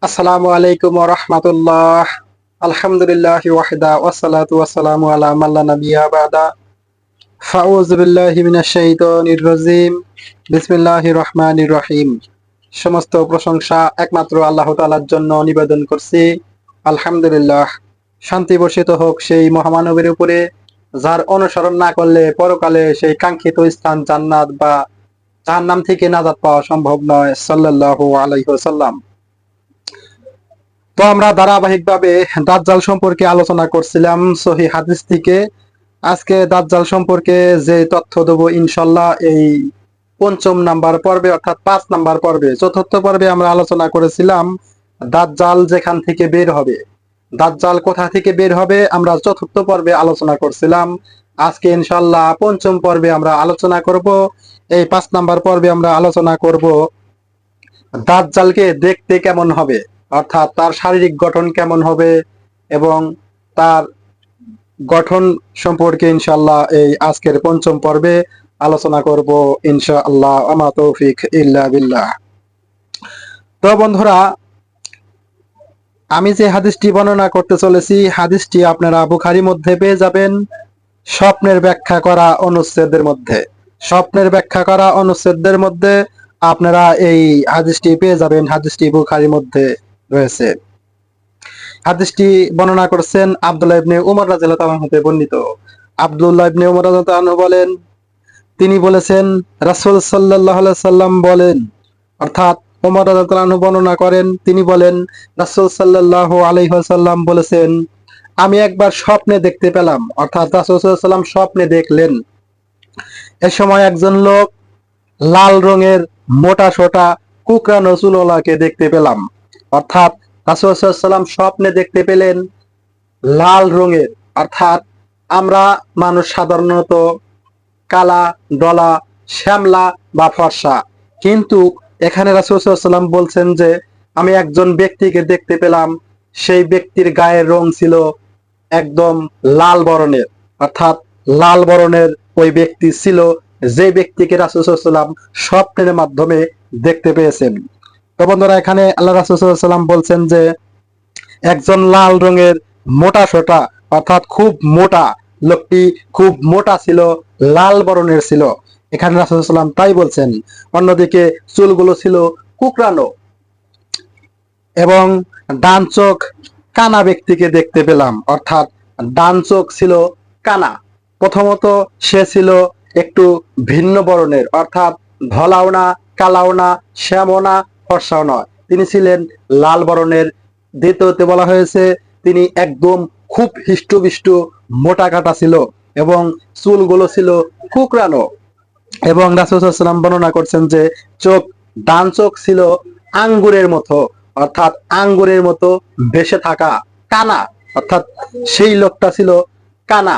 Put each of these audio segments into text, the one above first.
আসসালামু আলাইকুম ওয়া রাহমাতুল্লাহ। আলহামদুলিল্লাহি ওয়াহদা ওয়াসসালাতু ওয়াসসালামু আলা মান লা নাবিয়্যা বা'দা। ফাউযু বিল্লাহি মিনাশ শাইতানির রাজীম। বিসমিল্লাহির রহমানির রহিম। সমস্ত প্রশংসা একমাত্র আল্লাহ তাআলার জন্য নিবেদন করছি। আলহামদুলিল্লাহ। শান্তি বর্ষিত হোক সেই মহামানবের উপরে, যার অনুসরণ না করলে পরকালে সেই কাঙ্ক্ষিত স্থান জান্নাত বা জাহান্নাম থেকে নাজাত পাওয়া সম্ভব নয়। সাল্লাল্লাহু আলাইহি ওয়াসাল্লাম। তো আমরা ধারাবাহিকভাবে দাজ্জাল সম্পর্কে আলোচনা করছিলাম সহিহ হাদিস থেকে। আজকে দাজ্জাল সম্পর্কে যে তথ্য দেব ইনশাল্লাহ এই পঞ্চম নাম্বার পর্বে, অর্থাৎ 5 নাম্বার পর্বে। চতুর্থ পর্বে আমরা আলোচনা করেছিলাম দাজ্জাল যেখান থেকে বের হবে, দাজ্জাল কোথা থেকে বের হবে আমরা চতুর্থ পর্বে আলোচনা করছিলাম। আজকে ইনশাল্লাহ পঞ্চম পর্বে আমরা আলোচনা করব। এই 5 নাম্বার পর্বে আমরা আলোচনা করব দাজ্জালকে দেখতে কেমন হবে, অর্থাৎ তার শারীরিক গঠন কেমন হবে এবং তার গঠন সম্পর্কে ইনশাআল্লাহ এই আজকের পঞ্চম পর্বে আলোচনা করব ইনশাআল্লাহ। আমা তৌফিক ইল্লা বিল্লাহ। তো বন্ধুরা, আমি যে হাদিসটি বর্ণনা করতে চলেছি, হাদিসটি আপনারা বুখারীর মধ্যে পেয়ে যাবেন স্বপ্নের ব্যাখ্যা করা অনুচ্ছেদের মধ্যে। স্বপ্নের ব্যাখ্যা করা অনুচ্ছেদের মধ্যে আপনারা এই হাদিসটি পেয়ে যাবেন। হাদিসটি বুখারীর মধ্যে রয়েছে। হাদিসটি বর্ণনা করেছেন আব্দুল্লাহ ইবনে উমর রাদিয়াল্লাহু তাআলা হতে বর্ণিত। আব্দুল্লাহ ইবনে উমর রাদিয়াল্লাহু তাআলা বলেন, তিনি বলেছেন রাসূল সাল্লাল্লাহু আলাইহি সাল্লাম বলেন, অর্থাৎ ওমর রাদিয়াল্লাহু তাআলা বর্ণনা করেন, তিনি বলেন রাসূল সাল্লাল্লাহু আলাইহি ওয়াসাল্লাম বলেছেন, আমি একবার স্বপ্নে দেখতে পেলাম, অর্থাৎ রাসূল সাল্লাল্লাহু আলাইহি ওয়াসাল্লাম স্বপ্নে দেখলেন, এ সময় একজন লোক লাল রঙের মোটা সোটা কুকরানো চুলওয়ালাকে দেখতে পেলাম। অর্থাৎ রাসূল সাল্লাল্লাহু আলাইহি ওয়াসাল্লাম স্বপ্নে দেখতে পেলেন লাল রঙের, অর্থাৎ আমরা মানুষ সাধারণত কালা, ডলা, শ্যামলা বা ফর্সা, কিন্তু এখানে রাসূল সাল্লাল্লাহু আলাইহি ওয়াসাল্লাম বলছেন যে আমি একজন ব্যক্তিকে দেখতে পেলাম, সেই ব্যক্তির গায়ের রং ছিল একদম লাল বরণের, অর্থাৎ লাল বরণের ওই ব্যক্তি ছিল যে ব্যক্তিকে রাসূল সাল্লাল্লাহু আলাইহি ওয়াসাল্লাম স্বপ্নের মাধ্যমে দেখতে পেয়েছেন। তো বন্ধুরা, এখানে আল্লাহ রাসূল সাল্লাল্লাহু আলাইহি ওয়াসাল্লাম বলছেন যে একজন লাল রঙের মোটা সোটা, অর্থাৎ খুব মোটা, লোকটি খুব মোটা ছিল, লাল বরণের ছিল, এখানে রাসূল সাল্লাল্লাহু আলাইহি ওয়াসাল্লাম তাই বলছেন। অন্যদিকে চুলগুলো ছিল কুকরানো এবং ডান চোখ কানা ব্যক্তিকে দেখতে পেলাম, অর্থাৎ ডান চোখ ছিল কানা। প্রথমত সে ছিল একটু ভিন্ন বর্ণের, অর্থাৎ ধলাও না, কালাও না, শ্যামও না, ফর্সাও নয়, তিনি ছিলেন লাল বর্ণের। দ্বিতীয়তে বলা হয়েছে তিনি একদম খুব হিষ্টপিষ্ট মোটা কাটা ছিল এবং চুলগুলো ছিল কুকরানো। এবং রাসূল সাল্লাল্লাহু আলাইহি ওয়াসাল্লাম বর্ণনা করছেন যে চোখ, ডান চোখ ছিল আঙ্গুরের মতো, অর্থাৎ আঙ্গুরের মতো বেশে থাকা, কানা, অর্থাৎ সেই লোকটা ছিল কানা।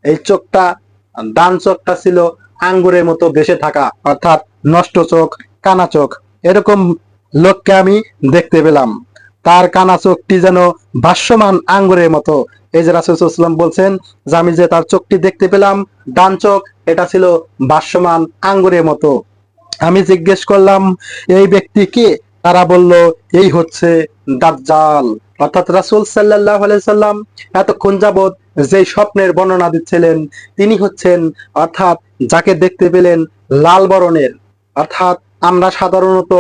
এই চোখটা, ডান চোখটা ছিল আঙ্গুরের মতো বেশে থাকা, অর্থাৎ নষ্ট চোখ, কানা চোখ, এরকম লোককে আমি দেখতে পেলাম। তার কানা চোখটি যেন ভাসমান আঙ্গুরের মতো। এই যে রাসূল সাল্লাল্লাহু আলাইহি ওয়াসাল্লাম বলছেন যে আমি যে তার চোখটি দেখতে পেলাম, ডান চোখ, এটা ছিল ভাসমান আঙ্গুরের মতো। আমি জিজ্ঞেস করলাম এই ব্যক্তি কে? তারা বলল এই হচ্ছে দাজ্জাল। অর্থাৎ রাসূল সাল্লাল্লাহু আলাইহি সাল্লাম এতক্ষণ যাবত যে স্বপ্নের বর্ণনা দিচ্ছিলেন তিনি হচ্ছেন, অর্থাৎ যাকে দেখতে পেলেন লাল বরণের, অর্থাৎ আমরা সাধারণত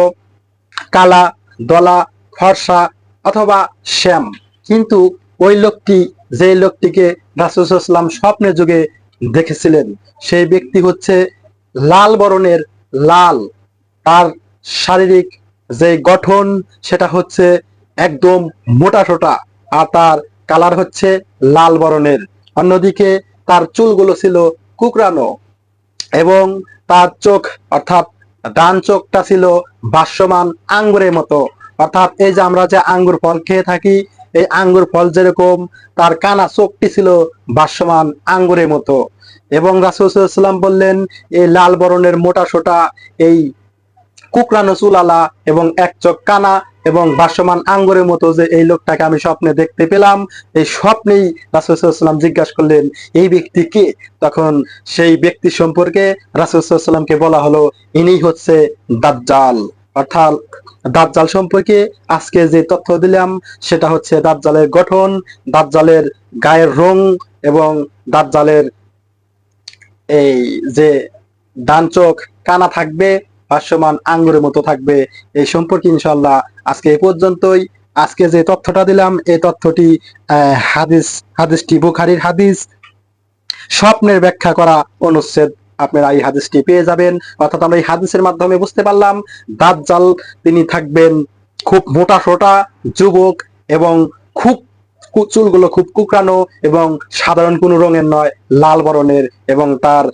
কালা, দলা, ফর্সা অথবা শ্যাম, কিন্তু ওই লোকটি, যে লোকটিকে রাসূল সাল্লাল্লাহু আলাইহি ওয়াসাল্লাম স্বপ্নের যুগে দেখেছিলেন, সেই ব্যক্তি হচ্ছে লাল বরণের, লাল। তার শারীরিক যে গঠন সেটা হচ্ছে একদম মোটা সোটা, আর তার কালার হচ্ছে লাল বরণের। অন্যদিকে তার চুলগুলো ছিল কুকরানো এবং তার চোখ, অর্থাৎ ডান চোখটা ছিল ভাসমান আঙ্গুরের মতো। অর্থাৎ এই যে আমরা যে আঙ্গুর ফল খেয়ে থাকি, এই আঙ্গুর ফল যেরকম তার কানা চোখটি ছিল ভাসমান আঙ্গুরের মতো। এবং রাসূল সাল্লাল্লাহু আলাইহি ওয়াসাল্লাম বললেন এই লাল বরণের মোটা সোটা, এই কুকরানো চুলালা এবং এক চোখ কানা এবং ভাসমান আঙ্গুরের মতো যে এই লোকটাকে আমি স্বপ্নে দেখতে পেলাম, এই স্বপ্নেই রাসূল সাল্লাল্লাহু আলাইহি ওয়াসাল্লাম জিজ্ঞাসা করলেন এই ব্যক্তি কে? তখন সেই ব্যক্তি সম্পর্কে রাসূল সাল্লাল্লাহু আলাইহি ওয়াসাল্লামকে বলা হলো ইনি হচ্ছে দাজ্জাল। অর্থাৎ দাজ্জাল সম্পর্কে আজকে যে তথ্য দিলাম সেটা হচ্ছে দাজ্জালের গঠন, দাজ্জালের গায়ের রং এবং দাজ্জালের এই যে ডান চোখ কানা থাকবে, ভাসমান আঙ্গুরের মতো থাকবে, এই সম্পর্কে ইনশাআল্লাহ আজকে এই পর্যন্তই। আজকে যে তথ্যটা দিলাম এই তথ্যটি হাদিসটি বুখারীর হাদিস। স্বপ্নের ব্যাখ্যা করা অনুচ্ছেদ আপনারা এই হাদিসটি পেয়ে যাবেন। অর্থাৎ আমরা এই হাদিসের মাধ্যমে বুঝতে পারলাম দাজ্জাল তিনি থাকবেন খুব মোটা সোটা যুবক এবং খুব চুলগুলো খুব কুকরানো এবং সাধারণ কোনো রঙের নয়, লাল বরণের, এবং তার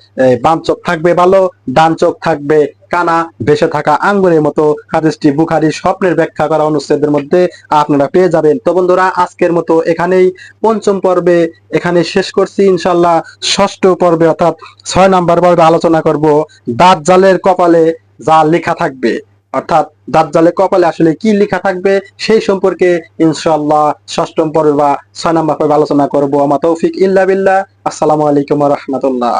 বাম চোখ থাকবে ভালো, ডান চোখ থাকবে কানা, ভেসে থাকা আঙ্গুরের মতো। হাদিসটি বুখারীর স্বপ্নের ব্যাখ্যা করা অনুচ্ছেদের মধ্যে আপনারা পেয়ে যাবেন। তো বন্ধুরা, আজকের মতো এখানেই পঞ্চম পর্বে এখানে শেষ করছি। ইনশাল্লাহ ষষ্ঠ পর্বে অর্থাৎ 6 নম্বর পর্বে আলোচনা করব দাজ্জালের কপালে যা লেখা থাকবে, অর্থাৎ দাজ্জালের কপালে আসলে কি লেখা থাকবে সেই সম্পর্কে ইনশাআল্লাহ ষষ্ঠম পর্বে বা 6 নম্বর পর্বে আলোচনা করব। আমা তৌফিক ইল্লা বিল্লাহ। আসসালামু আলাইকুম ওয়া রাহমাতুল্লাহ।